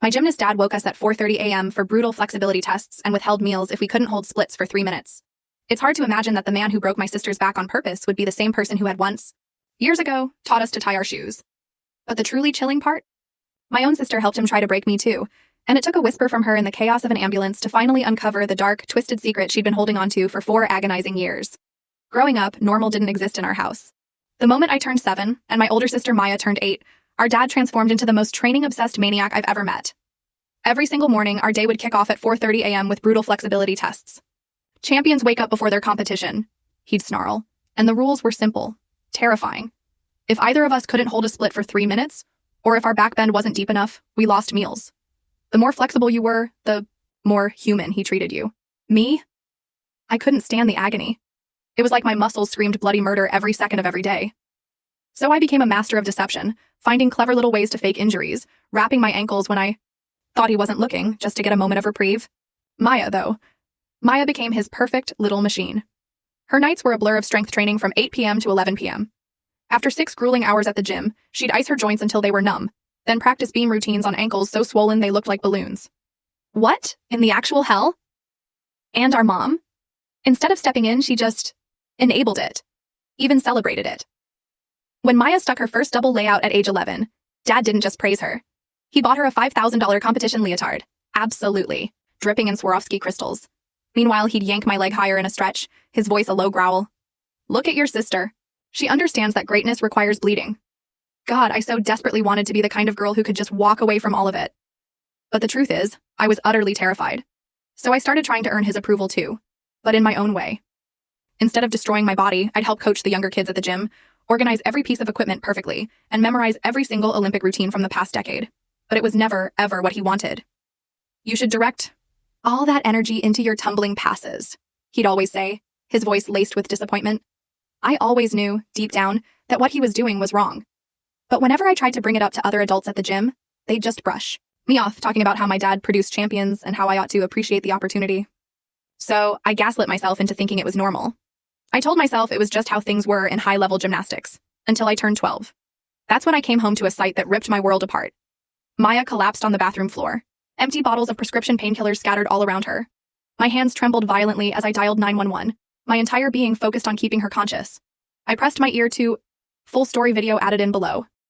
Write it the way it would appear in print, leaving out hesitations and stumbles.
My gymnast dad woke us at 4:30 a.m. for brutal flexibility tests and withheld meals if we couldn't hold splits for 3 minutes. It's hard to imagine that the man who broke my sister's back on purpose would be the same person who had once, years ago, taught us to tie our shoes. But the truly chilling part? My own sister helped him try to break me too, and it took a whisper from her in the chaos of an ambulance to finally uncover the dark, twisted secret she'd been holding onto for 4 agonizing years. Growing up, normal didn't exist in our house. The moment I turned 7, and my older sister Maya turned 8, our dad transformed into the most training-obsessed maniac I've ever met. Every single morning, our day would kick off at 4:30 a.m. with brutal flexibility tests. Champions wake up before their competition, he'd snarl, and the rules were simple, terrifying. If either of us couldn't hold a split for 3 minutes, or if our back bend wasn't deep enough, we lost meals. The more flexible you were, the more human he treated you. Me? I couldn't stand the agony. It was like my muscles screamed bloody murder every second of every day. So I became a master of deception, finding clever little ways to fake injuries, wrapping my ankles when I thought he wasn't looking, just to get a moment of reprieve. Maya, though. Maya became his perfect little machine. Her nights were a blur of strength training from 8 p.m. to 11 p.m. After 6 grueling hours at the gym, she'd ice her joints until they were numb, then practice beam routines on ankles so swollen they looked like balloons. What in the actual hell? And our mom? Instead of stepping in, she just enabled it, even celebrated it. When Maya stuck her first double layout at age 11, Dad didn't just praise her. He bought her a $5,000 competition leotard. Absolutely. Dripping in Swarovski crystals. Meanwhile, he'd yank my leg higher in a stretch, his voice a low growl. Look at your sister. She understands that greatness requires bleeding. God, I so desperately wanted to be the kind of girl who could just walk away from all of it. But the truth is, I was utterly terrified. So I started trying to earn his approval too, but in my own way. Instead of destroying my body, I'd help coach the younger kids at the gym, organize every piece of equipment perfectly, and memorize every single Olympic routine from the past decade. But it was never, ever what he wanted. You should direct all that energy into your tumbling passes, he'd always say, his voice laced with disappointment. I always knew, deep down, that what he was doing was wrong. But whenever I tried to bring it up to other adults at the gym, they'd just brush me off, talking about how my dad produced champions and how I ought to appreciate the opportunity. So I gaslit myself into thinking it was normal. I told myself it was just how things were in high-level gymnastics, until I turned 12. That's when I came home to a sight that ripped my world apart. Maya collapsed on the bathroom floor. Empty bottles of prescription painkillers scattered all around her. My hands trembled violently as I dialed 911, my entire being focused on keeping her conscious. I pressed my ear to full story video added in below.